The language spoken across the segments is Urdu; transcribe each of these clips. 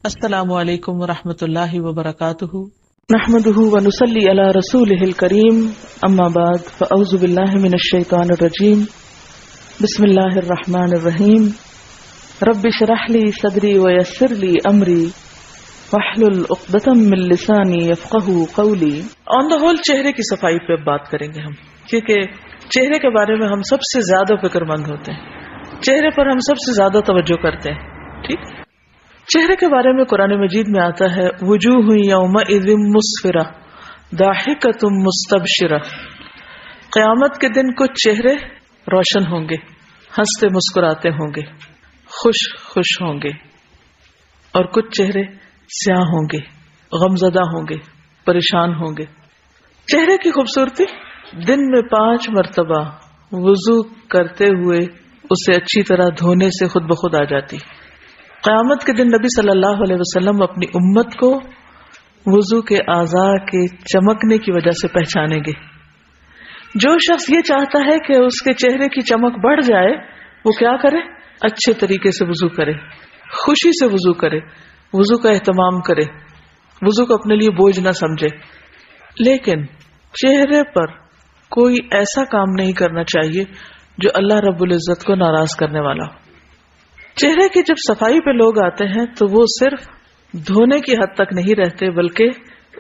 السلام علیکم ورحمۃ اللہ وبرکاتہ۔ نحمده ونصلي على رسوله الكريم اما بعد فاعوذ بالله من الشيطان الرجيم بسم الله الرحمن الرحيم رب اشرح لي صدري ويسر لي امري واحلل عقدة من لساني يفقهوا قولي۔ آن دا ہول چہرے کی صفائی پہ بات کریں گے ہم، کیونکہ چہرے کے بارے میں ہم سب سے زیادہ فکر مند ہوتے ہیں، چہرے پر ہم سب سے زیادہ توجہ کرتے ہیں۔ ٹھیک، چہرے کے بارے میں قرآن مجید میں آتا ہے وجوہ یومئذ مسفرہ ضاحکۃ مستبشرہ، قیامت کے دن کچھ چہرے روشن ہوں گے، ہنستے مسکراتے ہوں گے، خوش خوش ہوں گے، اور کچھ چہرے سیاہ ہوں گے، غمزدہ ہوں گے، پریشان ہوں گے۔ چہرے کی خوبصورتی دن میں 5 مرتبہ وضو کرتے ہوئے اسے اچھی طرح دھونے سے خود بخود آ جاتی۔ قیامت کے دن نبی صلی اللہ علیہ وسلم اپنی امت کو وضو کے اعضاء کے چمکنے کی وجہ سے پہچانیں گے۔ جو شخص یہ چاہتا ہے کہ اس کے چہرے کی چمک بڑھ جائے، وہ کیا کرے؟ اچھے طریقے سے وضو کرے، خوشی سے وضو کرے، وضو کا اہتمام کرے، وضو کو اپنے لیے بوجھ نہ سمجھے۔ لیکن چہرے پر کوئی ایسا کام نہیں کرنا چاہیے جو اللہ رب العزت کو ناراض کرنے والا ہو۔ چہرے کی جب صفائی پہ لوگ آتے ہیں تو وہ صرف دھونے کی حد تک نہیں رہتے، بلکہ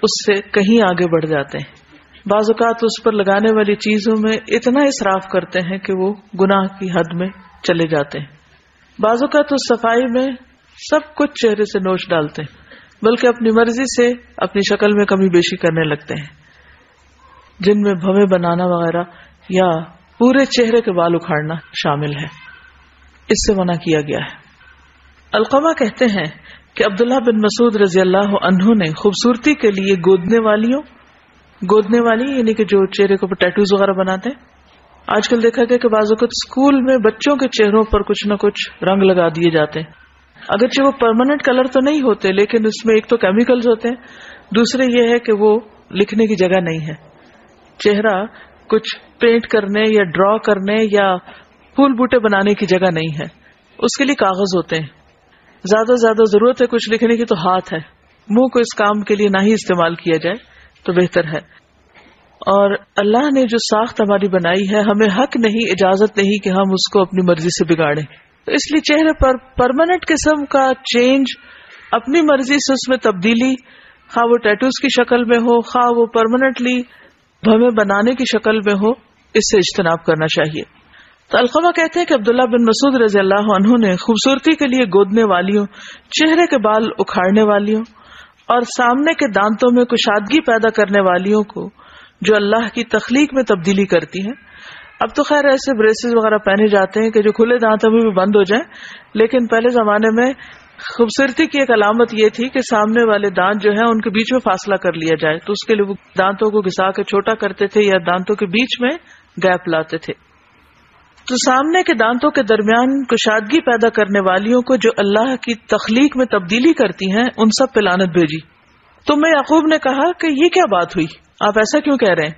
اس سے کہیں آگے بڑھ جاتے ہیں۔ بعض اوقات اس پر لگانے والی چیزوں میں اتنا اسراف کرتے ہیں کہ وہ گناہ کی حد میں چلے جاتے ہیں۔ بعض اوقات اس صفائی میں سب کچھ چہرے سے نوچ ڈالتے ہیں، بلکہ اپنی مرضی سے اپنی شکل میں کمی بیشی کرنے لگتے ہیں، جن میں بھویں بنانا وغیرہ یا پورے چہرے کے بال اکھاڑنا شامل ہے۔ اس سے منع کیا گیا ہے۔ علقمہ کہتے ہیں کہ عبداللہ بن مسعود رضی اللہ عنہ نے خوبصورتی کے لیے گودنے والی یعنی کہ جو چہرے کو ٹیٹوز وغیرہ بناتے ہیں، آج کل دیکھا گیا کہ بعض اوقات اسکول میں بچوں کے چہروں پر کچھ نہ کچھ رنگ لگا دیے جاتے ہیں۔ اگرچہ وہ پرماننٹ کلر تو نہیں ہوتے، لیکن اس میں ایک تو کیمیکلز ہوتے ہیں، دوسرے یہ ہے کہ وہ لکھنے کی جگہ نہیں ہے۔ چہرہ کچھ پینٹ کرنے یا ڈرا کرنے یا پھول بوٹے بنانے کی جگہ نہیں ہے، اس کے لیے کاغذ ہوتے ہیں۔ زیادہ سے زیادہ ضرورت ہے کچھ لکھنے کی تو ہاتھ ہے، منہ کو اس کام کے لیے نہ ہی استعمال کیا جائے تو بہتر ہے۔ اور اللہ نے جو ساخت ہماری بنائی ہے، ہمیں حق نہیں، اجازت نہیں کہ ہم اس کو اپنی مرضی سے بگاڑیں۔ تو اس لیے چہرے پر پرماننٹ قسم کا چینج، اپنی مرضی سے اس میں تبدیلی، خواہ وہ ٹیٹوز کی شکل میں ہو، خواہ وہ پرماننٹلی بھویں بنانے کی شکل میں ہو، اس سے اجتناب کرنا چاہیے۔ تو علقمہ کہتے ہیں کہ عبداللہ بن مسعود رضی اللہ عنہ نے خوبصورتی کے لیے گودنے والیوں، چہرے کے بال اکھاڑنے والیوں اور سامنے کے دانتوں میں کشادگی پیدا کرنے والیوں کو، جو اللہ کی تخلیق میں تبدیلی کرتی ہیں۔ اب تو خیر ایسے بریسز وغیرہ پہنے جاتے ہیں کہ جو کھلے دانتوں میں بھی بند ہو جائیں، لیکن پہلے زمانے میں خوبصورتی کی ایک علامت یہ تھی کہ سامنے والے دانت جو ہیں ان کے بیچ میں فاصلہ کر لیا جائے، تو اس کے لیے وہ دانتوں کو گھسا کے چھوٹا کرتے تھے یا دانتوں کے بیچ میں گیپ لاتے تھے۔ تو سامنے کے دانتوں کے درمیان کشادگی پیدا کرنے والیوں کو، جو اللہ کی تخلیق میں تبدیلی کرتی ہیں، ان سب پہ لعنت بھیجی۔ تو میں یعقوب نے کہا کہ یہ کیا بات ہوئی، آپ ایسا کیوں کہہ رہے ہیں؟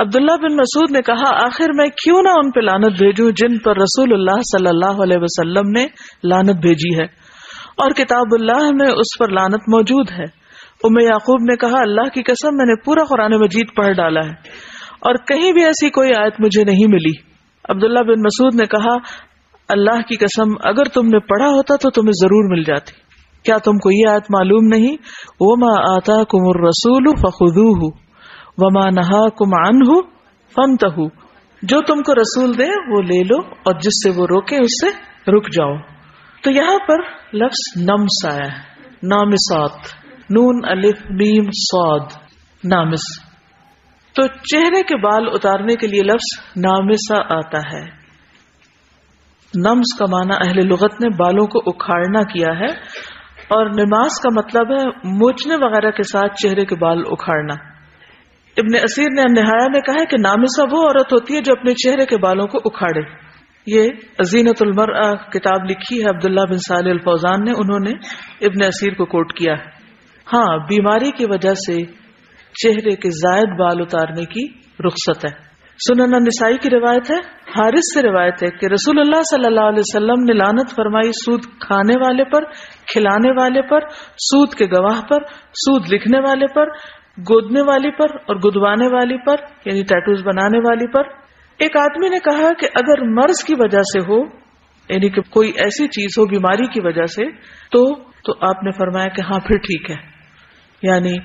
عبداللہ بن مسعود نے کہا آخر میں کیوں نہ ان پہ لعنت بھیجوں جن پر رسول اللہ صلی اللہ علیہ وسلم نے لعنت بھیجی ہے، اور کتاب اللہ میں اس پر لعنت موجود ہے۔ یعقوب نے کہا اللہ کی قسم میں نے پورا قرآن مجید پڑھ ڈالا ہے اور کہیں بھی ایسی کوئی آیت مجھے نہیں ملی۔ عبداللہ بن مسعود نے کہا اللہ کی قسم اگر تم نے پڑھا ہوتا تو تمہیں ضرور مل جاتی۔ کیا تم کو یہ آیت معلوم نہیں؟ وما آتاکم الرسول فخذوہ وما نہاکم عنہ فانتہوا، جو تم کو رسول دے وہ لے لو اور جس سے وہ روکے اس سے رک جاؤ۔ تو یہاں پر لفظ نمس آیا ہے، نامسات، نون الف میم صاد، نامس۔ تو چہرے کے بال اتارنے کے لیے لفظ نامسا آتا ہے۔ نمس کا معنی اہل لغت نے بالوں کو اکھاڑنا کیا ہے، اور نماس کا مطلب ہے موچنے وغیرہ کے ساتھ چہرے کے بال اکھاڑنا۔ ابن اسیر نے النہایہ میں کہا ہے کہ نامسا وہ عورت ہوتی ہے جو اپنے چہرے کے بالوں کو اکھاڑے۔ یہ زینت المرأہ کتاب لکھی ہے عبداللہ بن صالح الفوزان نے، انہوں نے ابن اسیر کو کوٹ کیا ہے۔ ہاں، بیماری کی وجہ سے چہرے کے زائد بال اتارنے کی رخصت ہے، سنن نسائی کی روایت ہے، حارث سے روایت ہے کہ رسول اللہ صلی اللہ علیہ وسلم نے لعنت فرمائی سود کھانے والے پر، کھلانے والے پر، سود کے گواہ پر، سود لکھنے والے پر، گودنے والی پر اور گدوانے والی پر، یعنی ٹیٹوز بنانے والی پر۔ ایک آدمی نے کہا کہ اگر مرض کی وجہ سے ہو، یعنی کہ کوئی ایسی چیز ہو بیماری کی وجہ سے، تو آپ نے فرمایا کہ ہاں پھر ٹھیک ہے، یعنی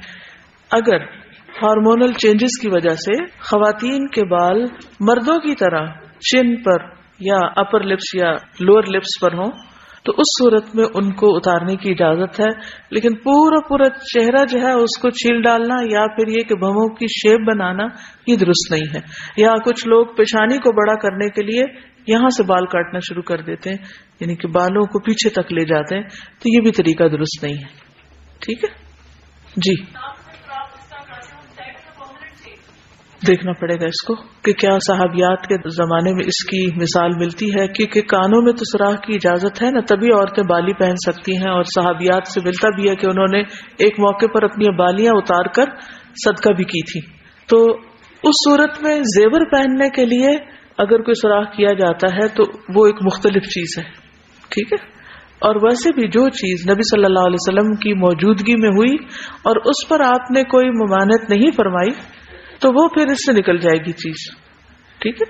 اگر ہارمونل چینجز کی وجہ سے خواتین کے بال مردوں کی طرح چن پر یا اپر لپس یا لوور لپس پر ہوں تو اس صورت میں ان کو اتارنے کی اجازت ہے، لیکن پورا چہرہ جو ہے اس کو چھیل ڈالنا یا پھر یہ کہ بھووں کی شیپ بنانا یہ درست نہیں ہے۔ یا کچھ لوگ پیشانی کو بڑا کرنے کے لیے یہاں سے بال کاٹنا شروع کر دیتے ہیں، یعنی کہ بالوں کو پیچھے تک لے جاتے ہیں، تو یہ بھی طریقہ درست نہیں ہے۔ ٹھیک ہے جی، دیکھنا پڑے گا اس کو کہ کیا صحابیات کے زمانے میں اس کی مثال ملتی ہے، کیونکہ کانوں میں تو سوراخ کی اجازت ہے نا، تبھی عورتیں بالی پہن سکتی ہیں، اور صحابیات سے ملتا بھی ہے کہ انہوں نے ایک موقع پر اپنی بالیاں اتار کر صدقہ بھی کی تھی۔ تو اس صورت میں زیور پہننے کے لیے اگر کوئی سوراخ کیا جاتا ہے تو وہ ایک مختلف چیز ہے، ٹھیک ہے۔ اور ویسے بھی جو چیز نبی صلی اللہ علیہ وسلم کی موجودگی میں ہوئی اور اس پر آپ نے کوئی ممانعت نہیں فرمائی تو وہ پھر اس سے نکل جائے گی چیز، ٹھیک ہے۔